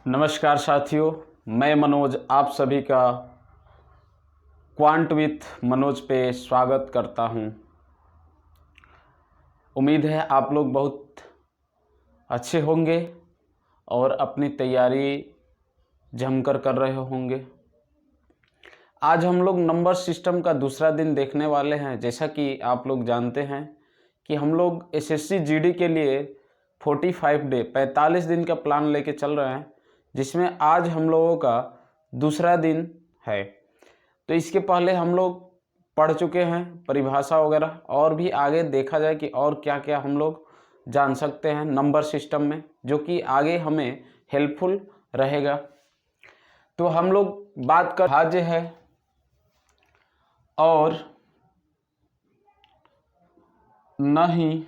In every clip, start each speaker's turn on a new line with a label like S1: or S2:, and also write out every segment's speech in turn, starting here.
S1: नमस्कार साथियों, मैं मनोज आप सभी का क्वांट विथ मनोज पे स्वागत करता हूं। उम्मीद है आप लोग बहुत अच्छे होंगे और अपनी तैयारी जमकर कर रहे होंगे। आज हम लोग नंबर सिस्टम का दूसरा दिन देखने वाले हैं। जैसा कि आप लोग जानते हैं कि हम लोग एसएससी जीडी के लिए 45 दिन का प्लान लेके चल रहे हैं, जिसमें आज हम लोगों का दूसरा दिन है। तो इसके पहले हम लोग पढ़ चुके हैं परिभाषा वगैरह, और भी आगे देखा जाए कि और क्या क्या हम लोग जान सकते हैं नंबर सिस्टम में, जो कि आगे हमें हेल्पफुल रहेगा। तो हम लोग बात कर भाज्य है और न ही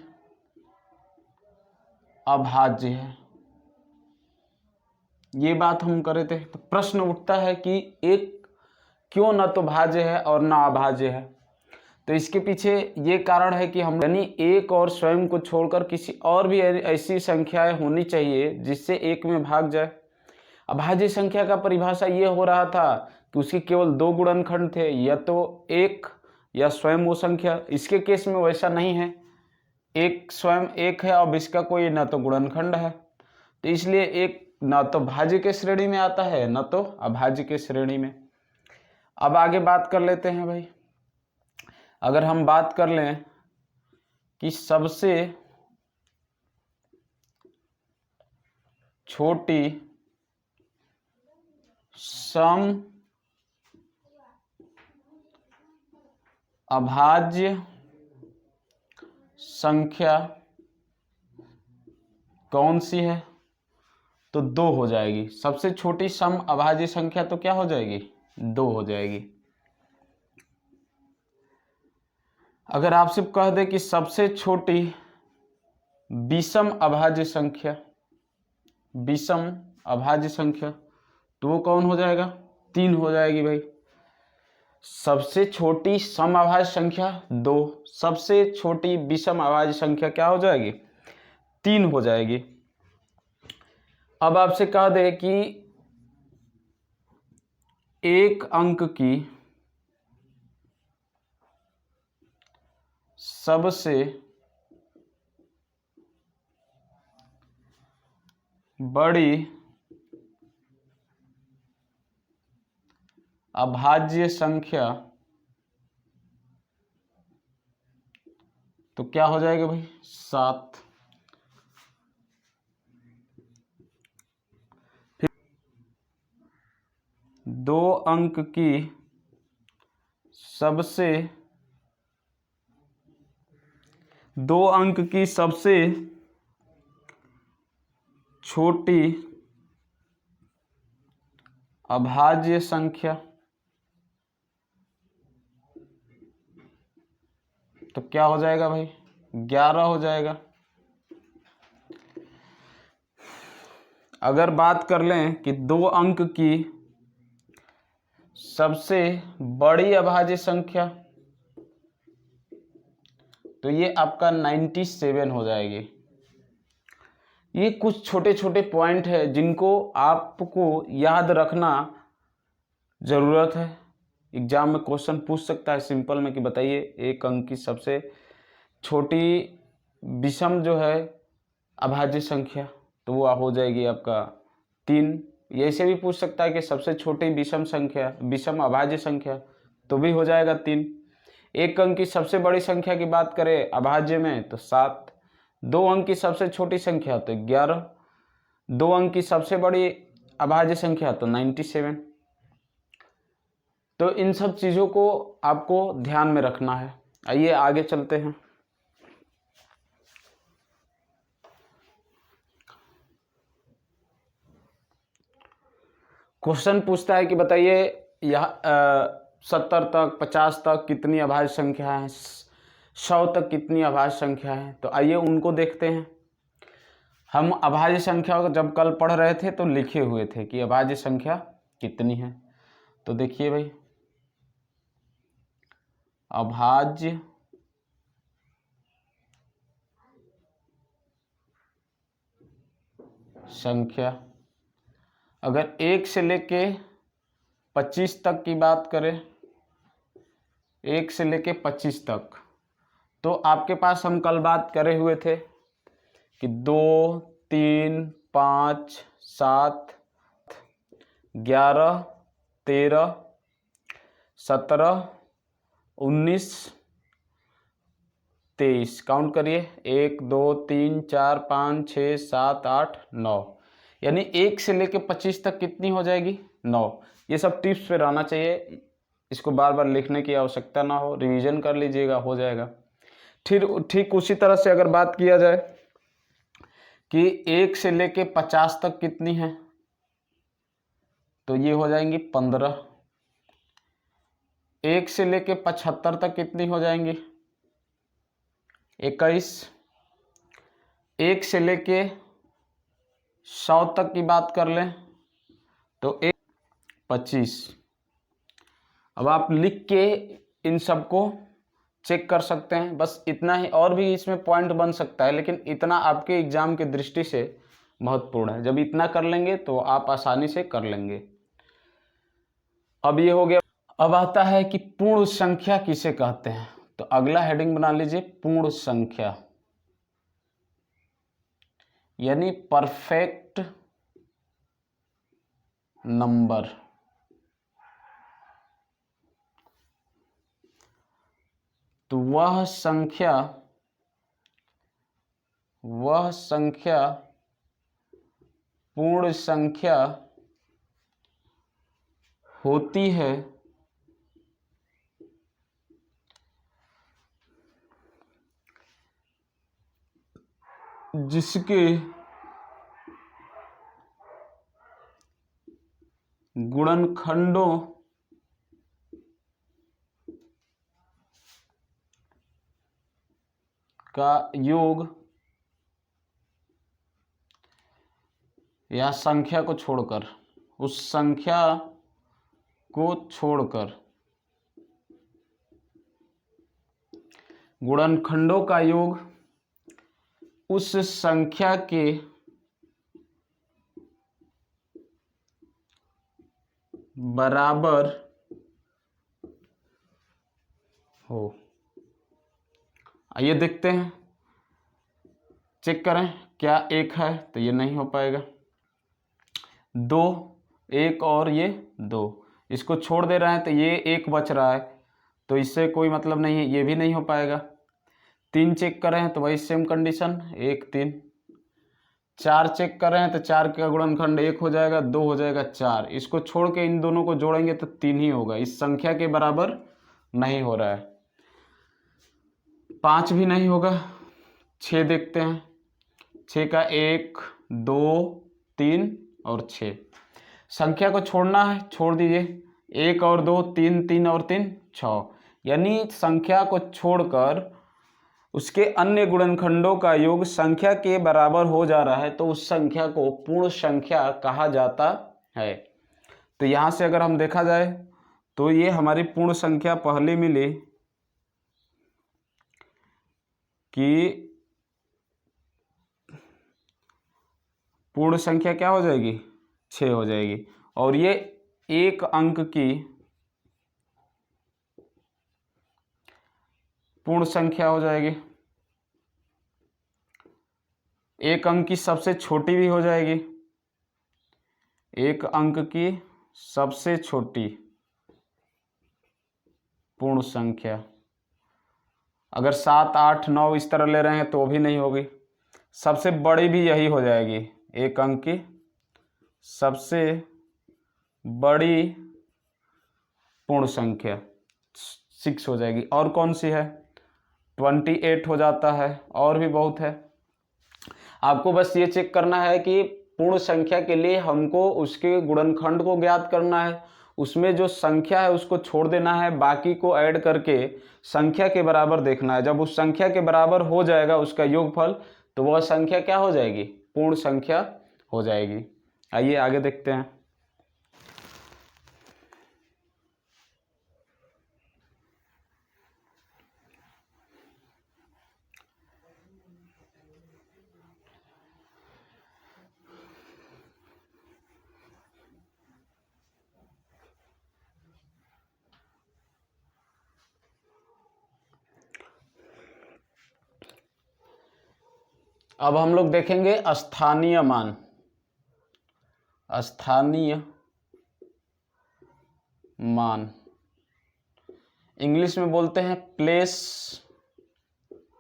S1: अभाज्य है, ये बात हम करे थे। तो प्रश्न उठता है कि एक क्यों न तो भाज्य है और न अभाज्य है। तो इसके पीछे ये कारण है कि हम यानी एक और स्वयं को छोड़कर किसी और भी ऐसी संख्याएं होनी चाहिए जिससे एक में भाग जाए। अभाज्य संख्या का परिभाषा ये हो रहा था कि उसके केवल दो गुणनखंड थे, या तो एक या स्वयं वो संख्या। इसके केस में वैसा नहीं है, एक स्वयं एक है और इसका कोई न तो गुणनखंड है, तो इसलिए एक न तो भाज्य के श्रेणी में आता है न तो अभाज्य के श्रेणी में। अब आगे बात कर लेते हैं भाई। अगर हम बात कर लें कि सबसे छोटी सम अभाज्य संख्या कौन सी है, तो दो हो जाएगी। सबसे छोटी सम अभाज्य संख्या तो क्या हो जाएगी, दो हो जाएगी। अगर आपसे कह दे कि सबसे छोटी विषम अभाज्य संख्या, विषम अभाज्य संख्या, तो वो कौन हो जाएगा, तीन हो जाएगी भाई। सबसे छोटी सम अभाज्य संख्या दो, सबसे छोटी विषम अभाज्य संख्या क्या हो जाएगी, तीन हो जाएगी। अब आपसे कह दे कि एक अंक की सबसे बड़ी अभाज्य संख्या, तो क्या हो जाएगा भाई, सात। फिर दो अंक की सबसे छोटी अभाज्य संख्या, तो क्या हो जाएगा भाई, 11 हो जाएगा। अगर बात कर लें कि दो अंक की सबसे बड़ी अभाज्य संख्या, तो ये आपका 97 हो जाएगी। ये कुछ छोटे छोटे पॉइंट है जिनको आपको याद रखना जरूरत है। एग्जाम में क्वेश्चन पूछ सकता है सिंपल में कि बताइए एक अंक की सबसे छोटी विषम जो है अभाज्य संख्या, तो वो हो जाएगी आपका तीन। ऐसे भी पूछ सकता है कि सबसे छोटी विषम संख्या, विषम अभाज्य संख्या, तो भी हो जाएगा तीन। एक अंक की सबसे बड़ी संख्या की बात करें अभाज्य में तो सात, दो अंक की सबसे छोटी संख्या तो 11, दो अंक की सबसे बड़ी अभाज्य संख्या तो 97। तो इन सब चीज़ों को आपको ध्यान में रखना है। आइए आगे चलते हैं। क्वेश्चन पूछता है कि बताइए यह 70 तक 50 तक कितनी अभाज्य संख्या है, 100 तक कितनी अभाज्य संख्या है। तो आइए उनको देखते हैं। हम अभाज्य संख्या को जब कल पढ़ रहे थे तो लिखे हुए थे कि अभाज्य संख्या कितनी है। तो देखिए भाई, अभाज्य संख्या अगर 1 से लेके 25 तक की बात करें, 1 से लेके 25 तक, तो आपके पास हम कल बात करे हुए थे कि 2, 3, 5, 7, 11, 13, 17, 19, 23, काउंट करिए, 1, 2, 3, 4, 5, 6, 7, 8, 9, यानी 1 से लेके 25 तक कितनी हो जाएगी? 9। ये सब टिप्स पे रहना चाहिए, इसको बार बार लिखने की आवश्यकता ना हो, रिवीजन कर लीजिएगा, हो जाएगा। ठीक उसी तरह से अगर बात किया जाए कि 1 से लेके 50 तक कितनी है, तो ये हो जाएंगी 15। 1 से लेके 75 तक कितनी हो जाएंगी? 21। 1 से लेके 100 तक की बात कर लें तो 25। अब आप लिख के इन सबको चेक कर सकते हैं, बस इतना ही। और भी इसमें पॉइंट बन सकता है, लेकिन इतना आपके एग्जाम की दृष्टि से महत्वपूर्ण है। जब इतना कर लेंगे तो आप आसानी से कर लेंगे। अब ये हो गया। अब आता है कि पूर्ण संख्या किसे कहते हैं, तो अगला हेडिंग बना लीजिए पूर्ण संख्या, यानी परफेक्ट नंबर। तो वह संख्या पूर्ण संख्या होती है जिसके गुणनखंडों का योग या संख्या को छोड़कर, उस संख्या को छोड़कर गुणनखंडों का योग उस संख्या के बराबर हो। आइए देखते हैं, चेक करें क्या 1 है, तो ये नहीं हो पाएगा। 2, 1 और ये 2, इसको छोड़ दे रहे हैं तो ये 1 बच रहा है, तो इससे कोई मतलब नहीं है, ये भी नहीं हो पाएगा। 3 चेक कर रहे हैं तो वही सेम कंडीशन, 1, 3। 4 चेक कर रहे हैं तो 4 का गुणनखंड 1 हो जाएगा, 2 हो जाएगा, 4। इसको छोड़ के इन दोनों को जोड़ेंगे तो 3 ही होगा, इस संख्या के बराबर नहीं हो रहा है। 5 भी नहीं होगा। 6 देखते हैं, 6 का 1, 2, 3 और 6। संख्या को छोड़ना है, छोड़ दीजिए। 1 और 2, 3, 3 और 3, 6। यानी संख्या को छोड़कर उसके अन्य गुणनखंडों का योग संख्या के बराबर हो जा रहा है, तो उस संख्या को पूर्ण संख्या कहा जाता है। तो यहाँ से अगर हम देखा जाए तो ये हमारी पूर्ण संख्या पहले मिली कि पूर्ण संख्या क्या हो जाएगी? 6 हो जाएगी, और ये 1 अंक की पूर्ण संख्या हो जाएगी। 1 अंक की सबसे छोटी भी हो जाएगी, 1 अंक की सबसे छोटी पूर्ण संख्या। अगर 7, 8, 9 इस तरह ले रहे हैं तो भी नहीं होगी। सबसे बड़ी भी यही हो जाएगी, 1 अंक की सबसे बड़ी पूर्ण संख्या 6 हो जाएगी। और कौन सी है? 28 हो जाता है, और भी बहुत है। आपको बस ये चेक करना है कि पूर्ण संख्या के लिए हमको उसके गुणनखंड को ज्ञात करना है, उसमें जो संख्या है उसको छोड़ देना है, बाकी को ऐड करके संख्या के बराबर देखना है। जब उस संख्या के बराबर हो जाएगा उसका योगफल, तो वह संख्या क्या हो जाएगी? पूर्ण संख्या हो जाएगी। आइए आगे देखते हैं। अब हम लोग देखेंगे स्थानीय मान। स्थानीय मान इंग्लिश में बोलते हैं प्लेस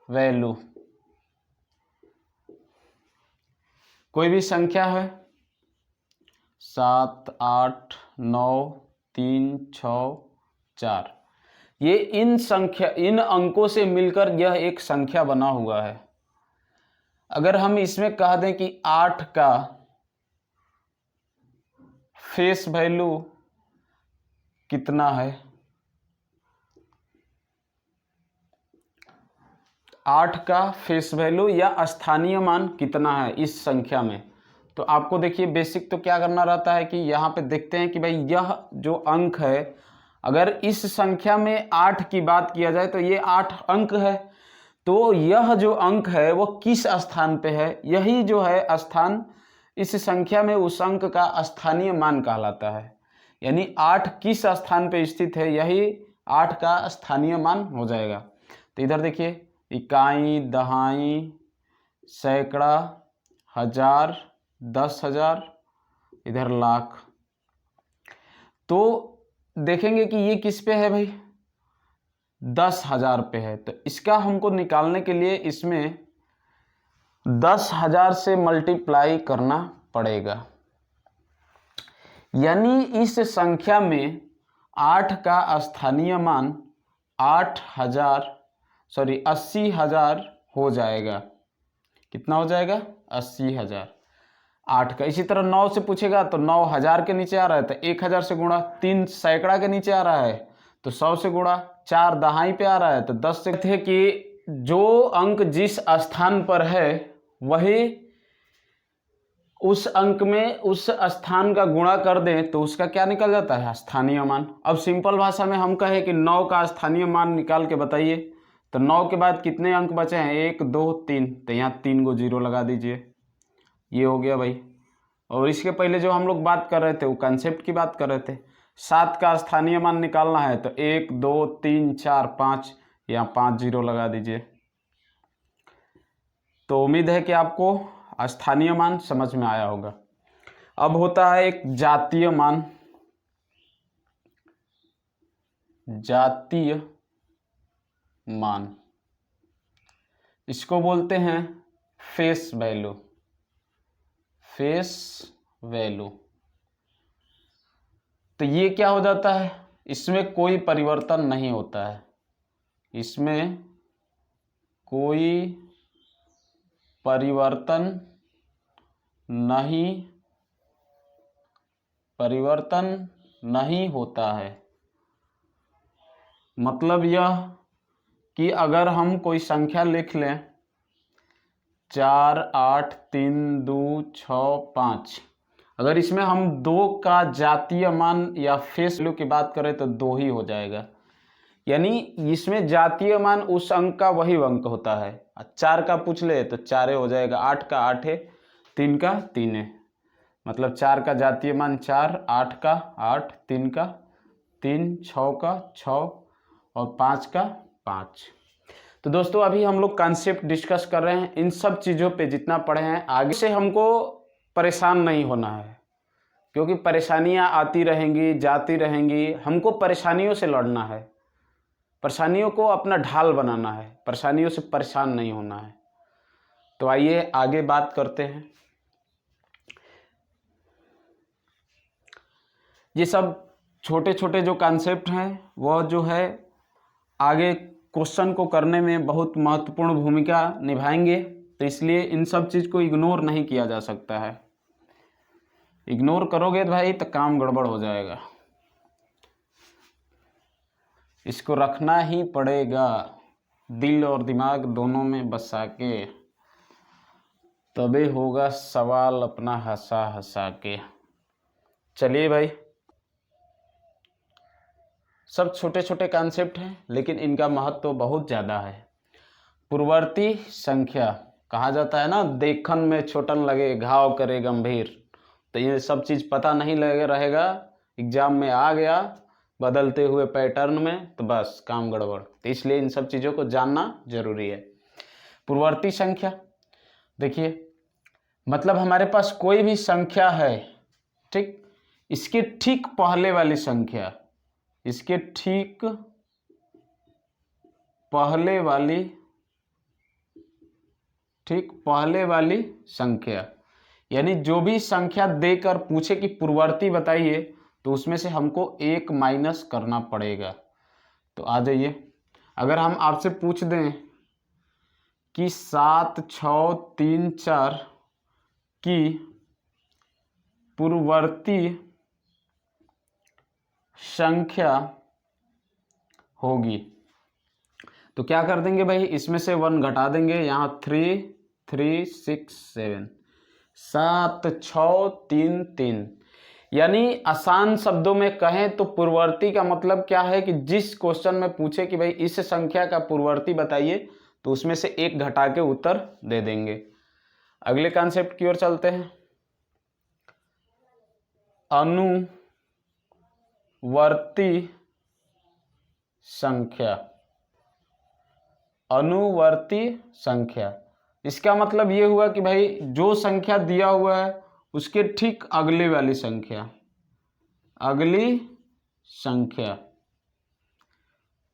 S1: वैल्यू। कोई भी संख्या है 7, 8, 9, 3, 6, 4, ये इन अंकों से मिलकर यह एक संख्या बना हुआ है। अगर हम इसमें कह दें कि 8 का फेस वैल्यू कितना है, 8 का फेस वैल्यू या स्थानीय मान कितना है इस संख्या में, तो आपको देखिए बेसिक तो क्या करना रहता है कि यहाँ पे देखते हैं कि भाई यह जो अंक है, अगर इस संख्या में 8 की बात किया जाए तो ये 8 अंक है, तो यह जो अंक है वो किस स्थान पे है, यही जो है स्थान इस संख्या में उस अंक का स्थानीय मान कहलाता है। यानी 8 किस स्थान पे स्थित है, यही 8 का स्थानीय मान हो जाएगा। तो इधर देखिए इकाई, दहाई, सैकड़ा, हजार, 10,000, इधर लाख। तो देखेंगे कि ये किस पे है भाई, 10,000 पे है। तो इसका हमको निकालने के लिए इसमें 10,000 से मल्टीप्लाई करना पड़ेगा। यानी इस संख्या में 8 का स्थानीय मान 80,000 हो जाएगा। कितना हो जाएगा, 80,000 8 का। इसी तरह 9 से पूछेगा तो 9,000 के नीचे आ रहा है तो 1,000 से गुणा, 3 सैकड़ा के नीचे आ रहा है तो 100 से गुणा, 4 दहाई पे आ रहा है तो 10 से। थे कि जो अंक जिस स्थान पर है वही उस अंक में उस स्थान का गुणा कर दें तो उसका क्या निकल जाता है, स्थानीय मान। अब सिंपल भाषा में हम कहें कि 9 का स्थानीय मान निकाल के बताइए, तो 9 के बाद कितने अंक बचे हैं, 1, 2, 3, तो यहाँ 3 को 0 लगा दीजिए, ये हो गया भाई। और इसके पहले जो हम लोग बात कर रहे थे वो कंसेप्ट की बात कर रहे थे। 7 का स्थानीय मान निकालना है तो 1, 2, 3, 4, 5, यहाँ 5 0 लगा दीजिए। तो उम्मीद है कि आपको स्थानीय मान समझ में आया होगा। अब होता है एक जातीय मान। जातीय मान इसको बोलते हैं फेस वैल्यू। फेस वैल्यू तो ये क्या हो जाता है, इसमें कोई परिवर्तन नहीं होता है, इसमें कोई परिवर्तन नहीं होता है। मतलब यह कि अगर हम कोई संख्या लिख लें 4, 8, 3, 2, 6, 5, अगर इसमें हम 2 का जातीय मान या फेस वैल्यू की बात करें तो 2 ही हो जाएगा। यानी इसमें जातीय मान उस अंक का वही अंक होता है। 4 का पूछ ले तो 4 हो जाएगा, 8 का 8 है, 3 का 3 है, मतलब 4 का जातीय मान 4, 8 का 8, 3 का 3, 6 का 6 और 5 का 5। तो दोस्तों अभी हम लोग कॉन्सेप्ट डिस्कस कर रहे हैं। इन सब चीज़ों पे जितना पढ़े हैं आगे से हमको परेशान नहीं होना है, क्योंकि परेशानियां आती रहेंगी जाती रहेंगी। हमको परेशानियों से लड़ना है, परेशानियों को अपना ढाल बनाना है, परेशानियों से परेशान नहीं होना है। तो आइए आगे बात करते हैं। ये सब छोटे छोटे जो कॉन्सेप्ट हैं वह जो है आगे क्वेश्चन को करने में बहुत महत्वपूर्ण भूमिका निभाएंगे, तो इसलिए इन सब चीज़ को इग्नोर नहीं किया जा सकता है। इग्नोर करोगे तो भाई तो काम गड़बड़ हो जाएगा, इसको रखना ही पड़ेगा दिल और दिमाग दोनों में बसा के, तभी होगा सवाल अपना हंसा हंसा के। चलिए भाई, सब छोटे छोटे कॉन्सेप्ट हैं लेकिन इनका महत्व तो बहुत ज़्यादा है। पूर्ववर्ती संख्या कहा जाता है ना, देखन में छोटन लगे घाव करे गंभीर। तो ये सब चीज़ पता नहीं लगे रहेगा, एग्जाम में आ गया बदलते हुए पैटर्न में तो बस काम गड़बड़। तो इसलिए इन सब चीज़ों को जानना जरूरी है। पूर्ववर्ती संख्या देखिए, मतलब हमारे पास कोई भी संख्या है, ठीक, इसके ठीक पहले वाली संख्या, इसके ठीक पहले वाली, ठीक पहले वाली संख्या, यानी जो भी संख्या देकर पूछे कि पूर्ववर्ती बताइए, तो उसमें से हमको 1 माइनस करना पड़ेगा। तो आ जाइए, अगर हम आपसे पूछ दें कि 7, 6, 3, 4 की पूर्ववर्ती संख्या होगी, तो क्या कर देंगे भाई, इसमें से 1 घटा देंगे, यहाँ 3, 3, 6, 7, 7, 6, 3, 3। यानी आसान शब्दों में कहें तो पूर्ववर्ती का मतलब क्या है कि जिस क्वेश्चन में पूछे कि भाई इस संख्या का पूर्ववर्ती बताइए, तो उसमें से 1 घटा के उत्तर दे देंगे। अगले कॉन्सेप्ट की ओर चलते हैं, अनुवर्ती संख्या। अनुवर्ती संख्या, इसका मतलब ये हुआ कि भाई जो संख्या दिया हुआ है उसके ठीक अगली वाली संख्या, अगली संख्या।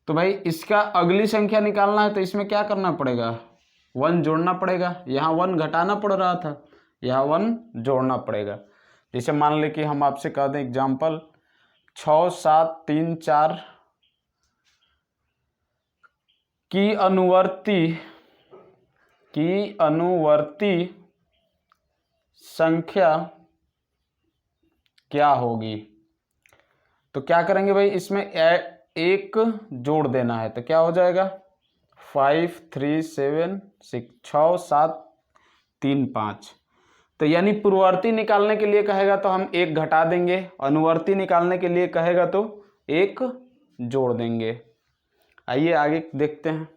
S1: तो भाई इसका अगली संख्या निकालना है तो इसमें क्या करना पड़ेगा, 1 जोड़ना पड़ेगा। यहाँ 1 घटाना पड़ रहा था, यहाँ 1 जोड़ना पड़ेगा। जैसे मान ले कि हम आपसे कह दें एग्जाम्पल 6, 7, 3, 4 की अनुवर्ती संख्या क्या होगी। तो क्या करेंगे भाई, इसमें 1 जोड़ देना है, तो क्या हो जाएगा 5, 3, 7, 6, 6, 7, 3, 5। तो यानी पूर्ववर्ती निकालने के लिए कहेगा तो हम 1 घटा देंगे, अनुवर्ती निकालने के लिए कहेगा तो 1 जोड़ देंगे। आइए आगे देखते हैं।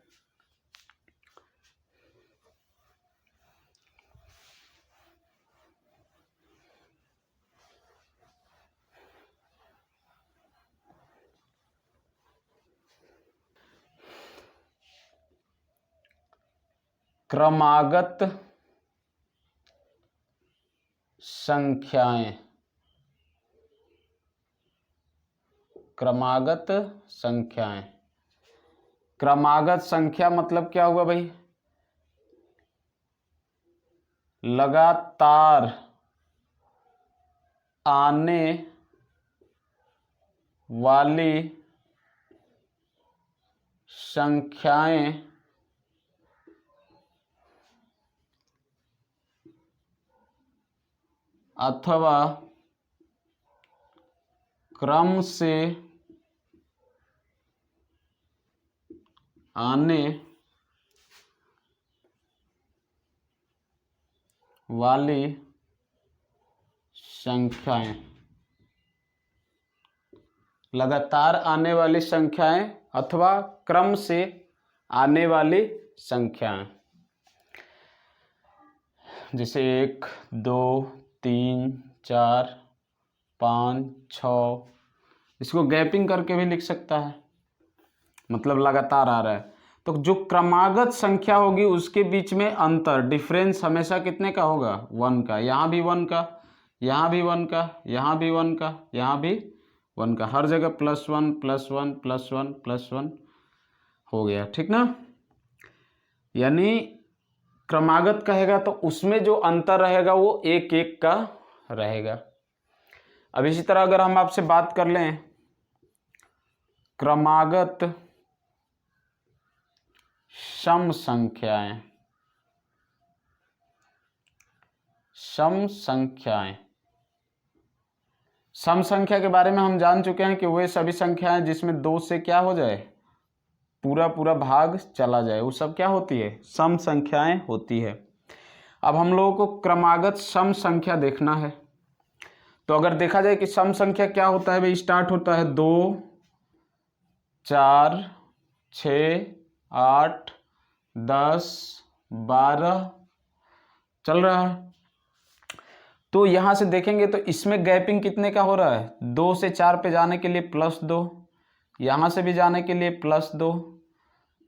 S1: क्रमागत संख्याएं। क्रमागत संख्याएं, क्रमागत संख्या मतलब क्या हुआ भाई, लगातार आने वाली संख्याएं अथवा क्रम से आने वाली संख्याएं, लगातार आने वाली संख्याएं अथवा क्रम से आने वाली संख्याएं। जैसे 1, 2, 3, 4, 5, 6, इसको गैपिंग करके भी लिख सकता है, मतलब लगातार आ रहा है। तो जो क्रमागत संख्या होगी उसके बीच में अंतर, डिफरेंस हमेशा कितने का होगा, 1 का। यहाँ भी 1 का, यहाँ भी 1 का, यहाँ भी 1 का, यहाँ भी 1 का, हर जगह +1 +1 +1 +1 हो गया, ठीक ना। यानी क्रमागत कहेगा तो उसमें जो अंतर रहेगा वो 1 1 का रहेगा। अब इसी तरह अगर हम आपसे बात कर लें क्रमागत सम संख्याएं। सम संख्याएं, सम संख्या के बारे में हम जान चुके हैं कि वे सभी संख्याएं जिसमें 2 से क्या हो जाए, पूरा पूरा भाग चला जाए, वो सब क्या होती है, सम संख्याएं होती है। अब हम लोगों को क्रमागत सम संख्या देखना है। तो अगर देखा जाए कि सम संख्या क्या होता है भाई, स्टार्ट होता है 2, 4, 6, 8, 10, 12 चल रहा है। तो यहां से देखेंगे तो इसमें गैपिंग कितने का हो रहा है, 2 से 4 पे जाने के लिए +2, यहां से भी जाने के लिए +2,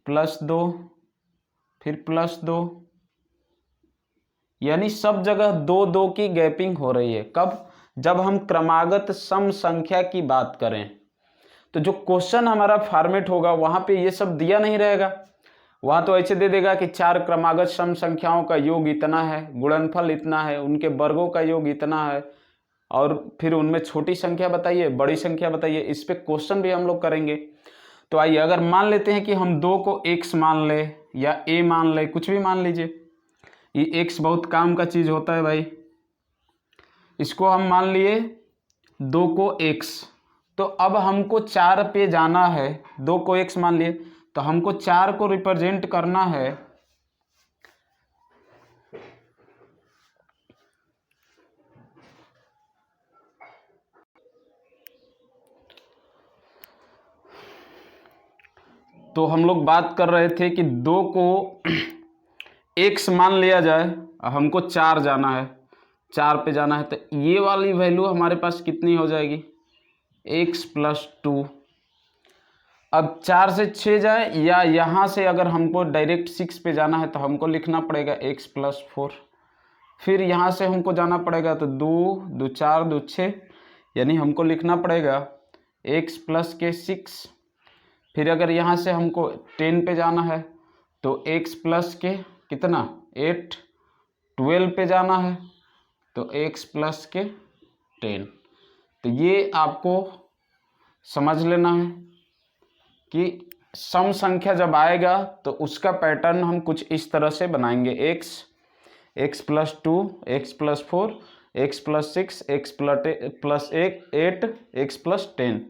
S1: +2, फिर +2, यानी सब जगह 2 2 की गैपिंग हो रही है। कब? जब हम क्रमागत सम संख्या की बात करें। तो जो क्वेश्चन हमारा फॉर्मेट होगा वहां पे ये सब दिया नहीं रहेगा। वहां तो ऐसे दे देगा कि 4 क्रमागत सम संख्याओं का योग इतना है, गुणनफल इतना है, उनके वर्गों का योग इतना है, और फिर उनमें छोटी संख्या बताइए, बड़ी संख्या बताइए। इस पे क्वेश्चन भी हम लोग करेंगे। तो आइए, अगर मान लेते हैं कि हम 2 को x मान ले या a मान ले, कुछ भी मान लीजिए। ये x बहुत काम का चीज होता है भाई। इसको हम मान लिए 2 को x, तो अब हमको 4 पे जाना है। 2 को x मान लिए तो हमको 4 को रिप्रेजेंट करना है तो हम लोग बात कर रहे थे कि 2 को x मान लिया जाए, हमको 4 जाना है, 4 पे जाना है। तो ये वाली वैल्यू हमारे पास कितनी हो जाएगी? x + 2। अब 4 से 6 जाए, या यहाँ से अगर हमको डायरेक्ट 6 पे जाना है तो हमको लिखना पड़ेगा x + 4। फिर यहाँ से हमको जाना पड़ेगा तो 2 2 4 2 6, यानी हमको लिखना पड़ेगा x + 6। फिर अगर यहाँ से हमको 10 पे जाना है तो x + कितना 8। 12 पे जाना है तो x + 10। तो ये आपको समझ लेना है कि सम संख्या जब आएगा तो उसका पैटर्न हम कुछ इस तरह से बनाएंगे। x + 2, x + 4, x + 6, x + 8, x + 10।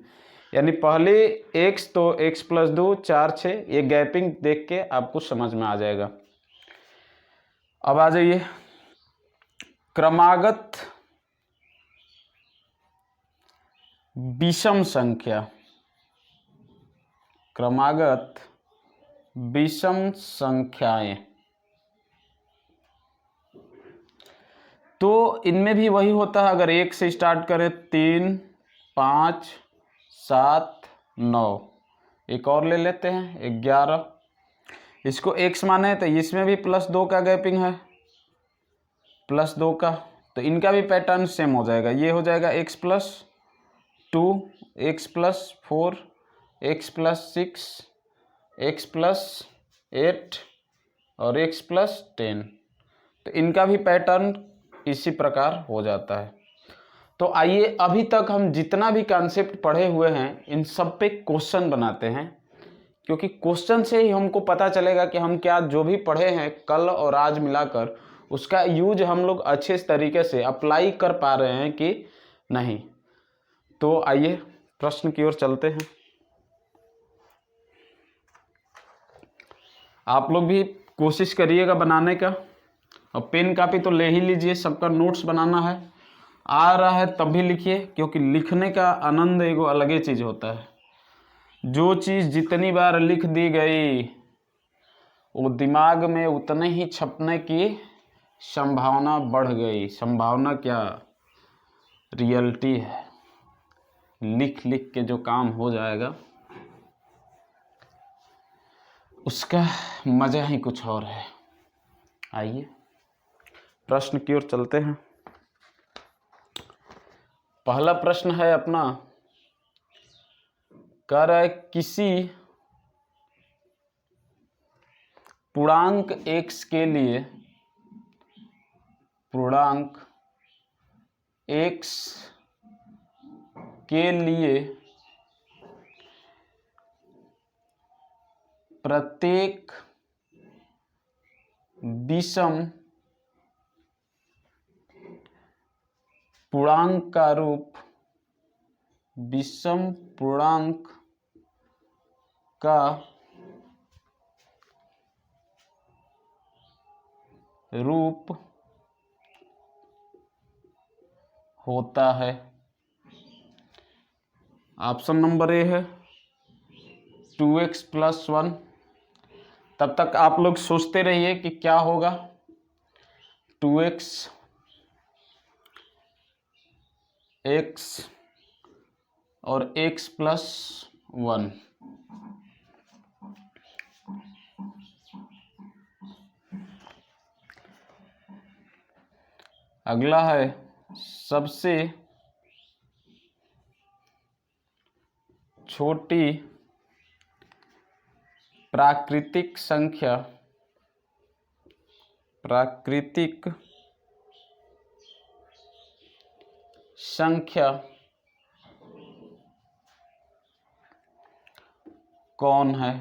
S1: यानी पहले x तो x + 2 4 6, ये गैपिंग देख के आपको समझ में आ जाएगा। अब आ जाइए, क्रमागत विषम संख्या। क्रमागत विषम संख्याएं, तो इनमें भी वही होता है। अगर 1 से स्टार्ट करें 3 5 7 9, एक और ले लेते हैं 11। इसको x माने तो इसमें भी +2 का गैपिंग है, +2 का। तो इनका भी पैटर्न सेम हो जाएगा। ये हो जाएगा x + 2, x + 4, x + 6, x + 8 और x + 10। तो इनका भी पैटर्न इसी प्रकार हो जाता है। तो आइए, अभी तक हम जितना भी कॉन्सेप्ट पढ़े हुए हैं इन सब पे क्वेश्चन बनाते हैं, क्योंकि क्वेश्चन से ही हमको पता चलेगा कि हम क्या जो भी पढ़े हैं कल और आज मिलाकर उसका यूज हम लोग अच्छे तरीके से अप्लाई कर पा रहे हैं कि नहीं। तो आइए प्रश्न की ओर चलते हैं। आप लोग भी कोशिश करिएगा बनाने का, और पेन कापी तो ले ही लीजिए, सबका नोट्स बनाना है। आ रहा है तब भी लिखिए, क्योंकि लिखने का आनंद एगो अलग ही चीज़ होता है। जो चीज़ जितनी बार लिख दी गई वो दिमाग में उतने ही छपने की संभावना बढ़ गई। संभावना क्या, रियलिटी है। लिख लिख के जो काम हो जाएगा उसका मज़ा ही कुछ और है। आइए प्रश्न की ओर चलते हैं। पहला प्रश्न है अपना, कह रहा है किसी पूर्णांक x के लिए, पूर्णांक x के लिए प्रत्येक विषम पूर्णांक का रूप, विषम पूर्णांक का रूप होता है। ऑप्शन नंबर ए है 2x + 1। तब तक आप लोग सोचते रहिए कि क्या होगा। 2x x और x + 1। अगला है सबसे छोटी प्राकृतिक संख्या कौन है?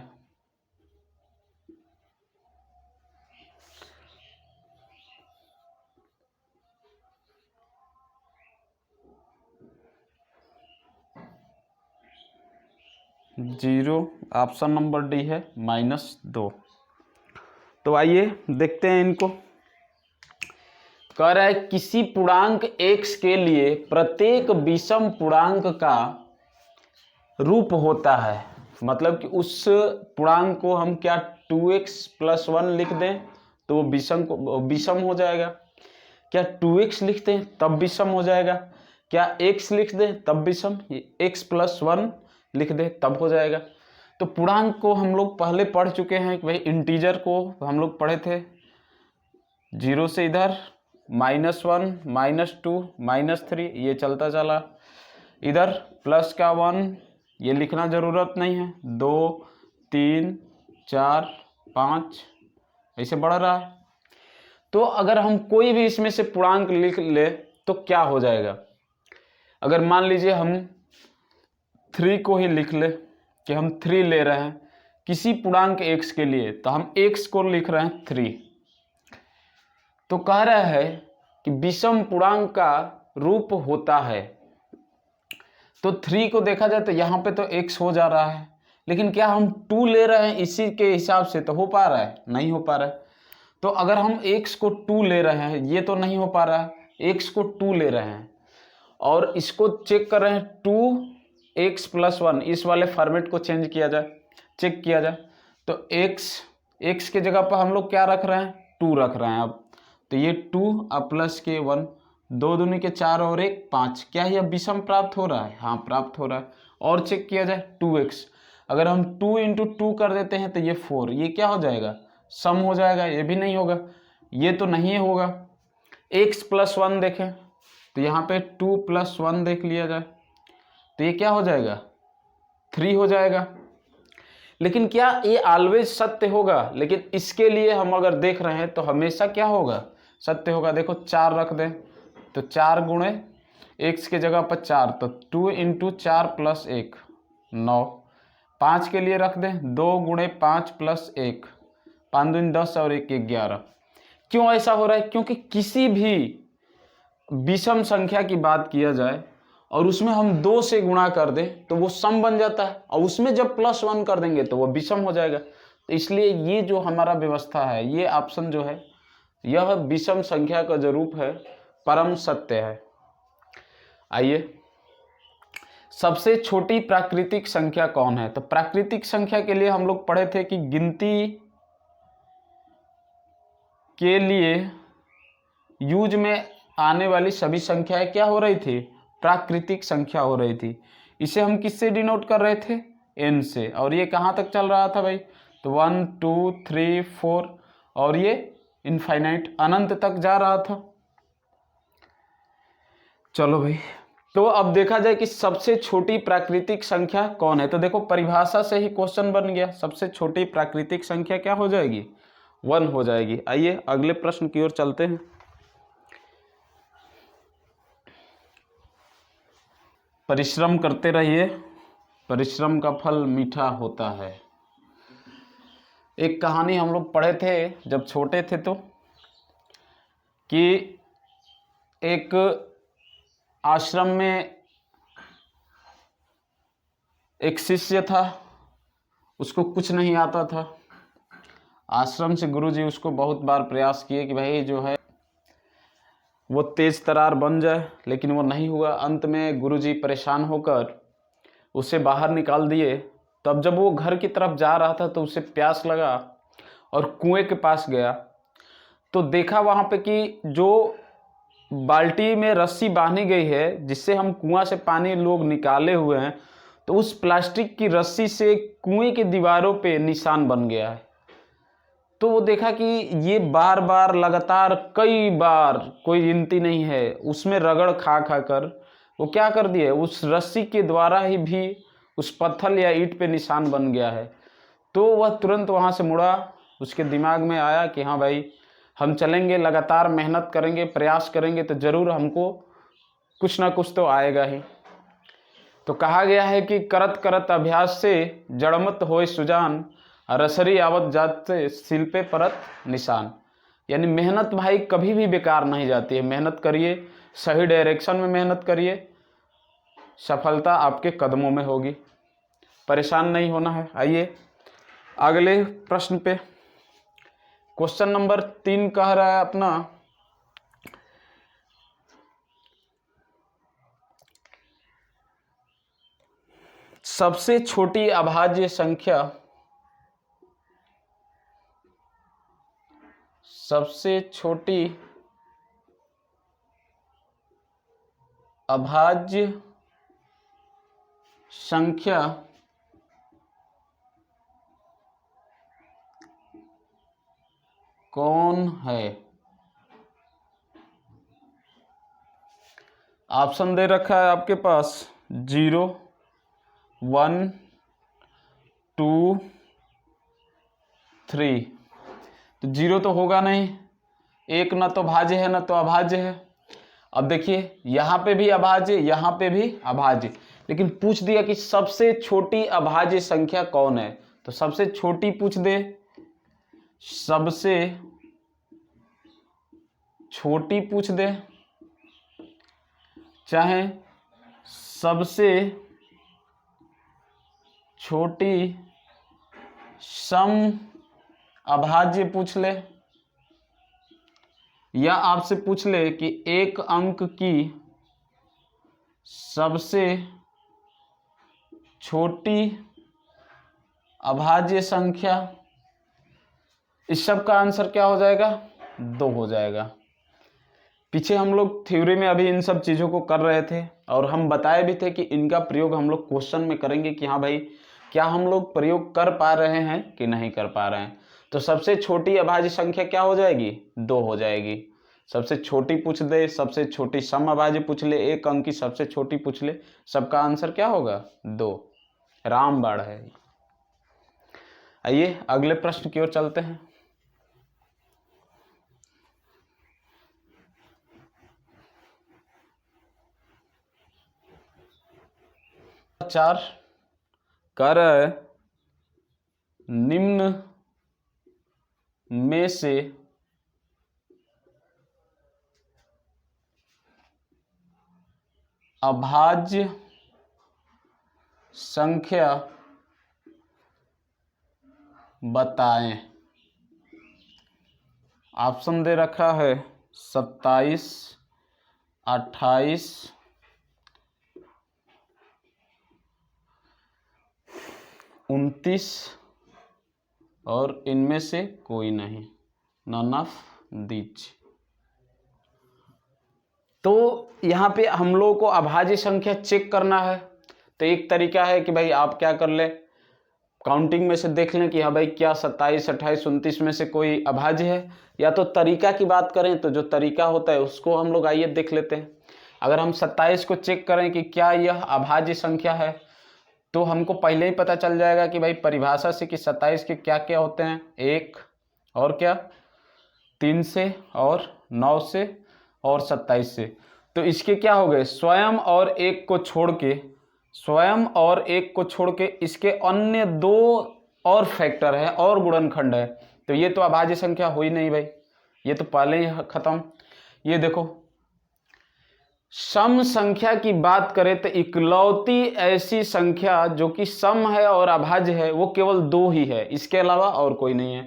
S1: जीरो, ऑप्शन नंबर डी है -2। तो आइए देखते हैं इनको। कह रहा है किसी पूर्णांक x के लिए प्रत्येक विषम पूर्णांक का रूप होता है, मतलब कि उस पूर्णांक को हम क्या 2x + 1 लिख दें तो वो विषम हो जाएगा, क्या 2x लिख दें तब विषम हो जाएगा, क्या x लिख दें तब विषम, x + 1 लिख दें तब हो जाएगा। तो पूर्णांक को हम लोग पहले पढ़ चुके हैं कि भाई इंटीजर को हम लोग पढ़े थे 0 से इधर -1 -2 -3 ये चलता चला, इधर प्लस का 1 ये लिखना ज़रूरत नहीं है, 2 3 4 5 ऐसे बढ़ रहा है। तो अगर हम कोई भी इसमें से पूर्णांक लिख ले तो क्या हो जाएगा? अगर मान लीजिए हम 3 को ही लिख ले कि हम 3 ले रहे हैं किसी पूर्णांक x के लिए, तो हम x को लिख रहे हैं 3। तो कह रहा है कि विषम पूर्णांक का रूप होता है। तो 3 को देखा जाए तो यहाँ पे तो x हो जा रहा है, लेकिन क्या हम 2 ले रहे हैं इसी के हिसाब से तो हो पा रहा है? नहीं हो पा रहा है। तो अगर हम x को 2 ले रहे हैं, ये तो नहीं हो पा रहा है, x को 2 ले रहे हैं और इसको चेक कर रहे हैं 2x + 1, इस वाले फॉर्मेट को चेंज किया जाए, चेक किया जाए तो x के जगह पर हम लोग क्या रख रहे हैं? 2 रख रहे हैं। अब तो ये 2 अब प्लस के 1, 2 दूनी के 4 और 1 5, क्या यह विषम प्राप्त हो रहा है? हाँ प्राप्त हो रहा है। और चेक किया जाए 2x, अगर हम 2 × 2 कर देते हैं तो ये 4, ये क्या हो जाएगा? सम हो जाएगा। ये भी नहीं होगा, ये तो नहीं होगा। x + 1 देखें तो यहाँ पे 2 + 1 देख लिया जाए तो ये क्या हो जाएगा? 3 हो जाएगा। लेकिन क्या ये ऑलवेज सत्य होगा? लेकिन इसके लिए हम अगर देख रहे हैं तो हमेशा क्या होगा? सत्य होगा। देखो 4 रख दें तो 4 गुणे x के जगह पर 4, तो 2 × 4 + 1 9। 5 के लिए रख दें 2 गुणे 5 + 1, 5 दूनी 10 और 1 11। क्यों ऐसा हो रहा है? क्योंकि किसी भी विषम संख्या की बात किया जाए और उसमें हम 2 से गुणा कर दें तो वो सम बन जाता है, और उसमें जब +1 कर देंगे तो वो विषम हो जाएगा। तो इसलिए ये जो हमारा व्यवस्था है, ये ऑप्शन जो है, यह विषम संख्या का जो रूप है परम सत्य है। आइए, सबसे छोटी प्राकृतिक संख्या कौन है? तो प्राकृतिक संख्या के लिए हम लोग पढ़े थे कि गिनती के लिए यूज में आने वाली सभी संख्याएं क्या हो रही थी? प्राकृतिक संख्या हो रही थी। इसे हम किससे डिनोट कर रहे थे? n से। और ये कहाँ तक चल रहा था भाई? तो 1 2 3 4 और ये इनफाइनाइट अनंत तक जा रहा था। चलो भाई, तो अब देखा जाए कि सबसे छोटी प्राकृतिक संख्या कौन है। तो देखो परिभाषा से ही क्वेश्चन बन गया, सबसे छोटी प्राकृतिक संख्या क्या हो जाएगी? 1 हो जाएगी। आइए अगले प्रश्न की ओर चलते हैं। परिश्रम करते रहिए, परिश्रम का फल मीठा होता है। एक कहानी हम लोग पढ़े थे जब छोटे थे, तो कि एक आश्रम में एक शिष्य था, उसको कुछ नहीं आता था। आश्रम से गुरुजी उसको बहुत बार प्रयास किए कि भाई जो है वो तेज तरार बन जाए, लेकिन वो नहीं हुआ। अंत में गुरुजी परेशान होकर उसे बाहर निकाल दिए। तब जब वो घर की तरफ जा रहा था तो उसे प्यास लगा और कुएं के पास गया, तो देखा वहाँ पे कि जो बाल्टी में रस्सी बांधी गई है जिससे हम कुआं से पानी लोग निकाले हुए हैं, तो उस प्लास्टिक की रस्सी से कुएं की दीवारों पे निशान बन गया है। तो वो देखा कि ये बार बार लगातार कई बार, कोई गिनती नहीं है, उसमें रगड़ खा खा कर वो क्या कर दिए, उस रस्सी के द्वारा ही भी उस पत्थर या ईंट पे निशान बन गया है। तो वह तुरंत वहाँ से मुड़ा। उसके दिमाग में आया कि हाँ भाई, हम चलेंगे, लगातार मेहनत करेंगे, प्रयास करेंगे तो ज़रूर हमको कुछ ना कुछ तो आएगा ही। तो कहा गया है कि करत करत अभ्यास से जड़मत होए सुजान, रसरी आवत जात से सिल पे परत निशान। यानी मेहनत भाई कभी भी बेकार नहीं जाती है। मेहनत करिए, सही डायरेक्शन में मेहनत करिए, सफलता आपके कदमों में होगी। परेशान नहीं होना है। आइए अगले प्रश्न पे। क्वेश्चन नंबर 3 कह रहा है अपना, सबसे छोटी अभाज्य संख्या, सबसे छोटी अभाज्य संख्या कौन है? ऑप्शन दे रखा है आपके पास 0, 1, 2, 3। तो 0 तो होगा नहीं, 1 ना तो भाज्य है ना तो अभाज्य है। अब देखिए यहाँ पे भी अभाज्य, यहाँ पे भी अभाज्य, लेकिन पूछ दिया कि सबसे छोटी अभाज्य संख्या कौन है। तो सबसे छोटी पूछ दे, सबसे छोटी पूछ दे, चाहे सबसे छोटी सम अभाज्य पूछ ले, या आपसे पूछ ले कि एक अंक की सबसे छोटी अभाज्य संख्या, इस सब का आंसर क्या हो जाएगा? 2 हो जाएगा। पीछे हम लोग थ्योरी में अभी इन सब चीज़ों को कर रहे थे और हम बताए भी थे कि इनका प्रयोग हम लोग क्वेश्चन में करेंगे कि हाँ भाई, क्या हम लोग प्रयोग कर पा रहे हैं कि नहीं कर पा रहे हैं। तो सबसे छोटी अभाज्य संख्या क्या हो जाएगी? 2 हो जाएगी। सबसे छोटी पूछ दे, सबसे छोटी सम अभाज्य पूछ ले, एक अंक की सबसे छोटी पूछ ले, सबका आंसर क्या होगा? 2। रामबाण है। आइए अगले प्रश्न की ओर चलते हैं। चार कर निम्न में से अभाज्य संख्या बताएं। ऑप्शन दे रखा है 27, 28, 29 और इनमें से कोई नहीं, नन ऑफ दीज। तो यहाँ पे हम लोगों को अभाज्य संख्या चेक करना है। तो एक तरीका है कि भाई आप क्या कर ले, काउंटिंग में से देख लें कि हाँ भाई क्या 27, 28, 29 में से कोई अभाज्य है। या तो तरीका की बात करें तो जो तरीका होता है उसको हम लोग आइए देख लेते हैं। अगर हम 27 को चेक करें कि क्या यह अभाज्य संख्या है, तो हमको पहले ही पता चल जाएगा कि भाई परिभाषा से कि 27 के क्या क्या होते हैं, 1 और क्या 3 से और 9 से और 27 से। तो इसके क्या हो गए, स्वयं और एक को छोड़ के, स्वयं और एक को छोड़ के इसके अन्य 2 और फैक्टर है और गुणनखंड है। तो ये तो अभाज्य संख्या हो ही नहीं भाई, ये तो पहले ही खत्म। ये देखो, सम संख्या की बात करें तो इकलौती ऐसी संख्या जो कि सम है और अभाज्य है वो केवल 2 ही है, इसके अलावा और कोई नहीं है।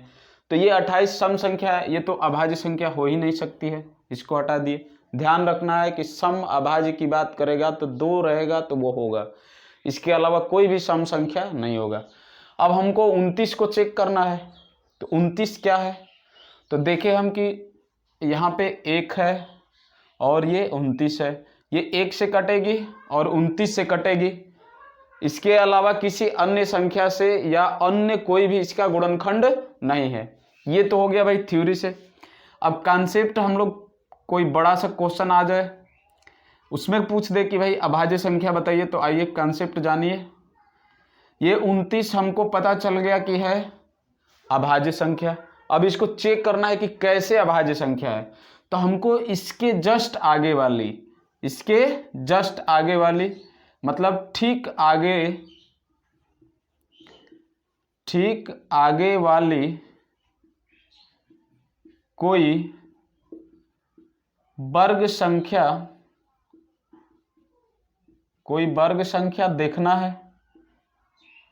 S1: तो ये 28 सम संख्या है, ये तो अभाज्य संख्या हो ही नहीं सकती है, इसको हटा दिए। ध्यान रखना है कि सम अभाज्य की बात करेगा तो 2 रहेगा तो वो होगा, इसके अलावा कोई भी सम संख्या नहीं होगा। अब हमको 29 को चेक करना है। तो 29 क्या है, तो देखें हम कि यहाँ पे 1 है और ये 29 है, ये 1 से कटेगी और 29 से कटेगी, इसके अलावा किसी अन्य संख्या से या अन्य कोई भी इसका गुणनखंड नहीं है। ये तो हो गया भाई थ्योरी से। अब कॉन्सेप्ट हम लोग कोई बड़ा सा क्वेश्चन आ जाए उसमें पूछ दे कि भाई अभाज्य संख्या बताइए, तो आइए कॉन्सेप्ट जानिए। ये 29 हमको पता चल गया कि है अभाज्य संख्या। अब इसको चेक करना है कि कैसे अभाज्य संख्या है, तो हमको इसके जस्ट आगे वाली मतलब ठीक आगे वाली कोई वर्ग संख्या देखना है।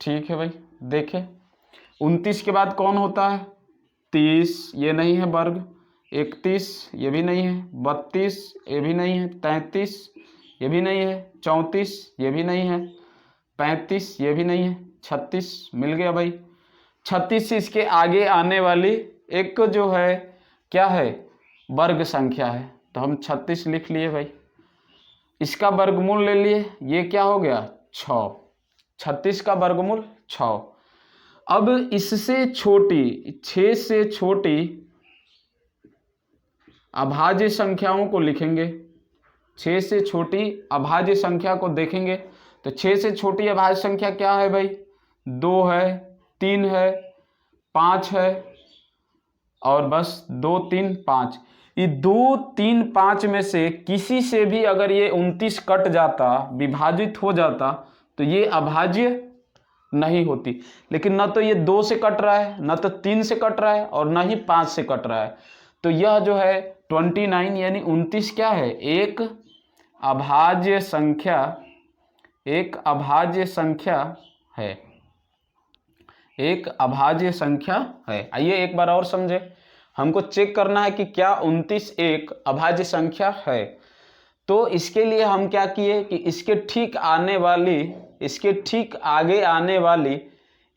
S1: ठीक है भाई, देखें 29 के बाद कौन होता है? 30, ये नहीं है वर्ग। 31, ये भी नहीं है। 32, ये भी नहीं है। 33, ये भी नहीं है। 34, ये भी नहीं है। 35, ये भी नहीं है। 36 मिल गया भाई। 36 से इसके आगे आने वाली एक जो है क्या है? वर्ग संख्या है, तो हम 36 लिख लिए भाई। इसका वर्गमूल ले लिए, ये क्या हो गया? 6। 36 का वर्गमूल 6। अब इससे छोटी 6 से छोटी अभाज्य संख्याओं को लिखेंगे। 6 से छोटी अभाज्य संख्या को देखेंगे, तो 6 से छोटी अभाज्य संख्या क्या है भाई? 2 है, 3 है, 5 है, और बस 2, 3, 5। ये 2, 3, 5 में से किसी से भी अगर ये 29 कट जाता, विभाजित हो जाता, तो ये अभाज्य नहीं होती। लेकिन ना तो ये 2 से कट रहा है, ना तो 3 से कट रहा है, और ना ही 5 से कट रहा है। तो यह जो है 29 यानी 29 क्या है? एक अभाज्य संख्या है। आइए एक बार और समझे। हमको चेक करना है कि क्या 29 एक अभाज्य संख्या है। तो इसके लिए हम क्या किए कि इसके ठीक आगे आने वाली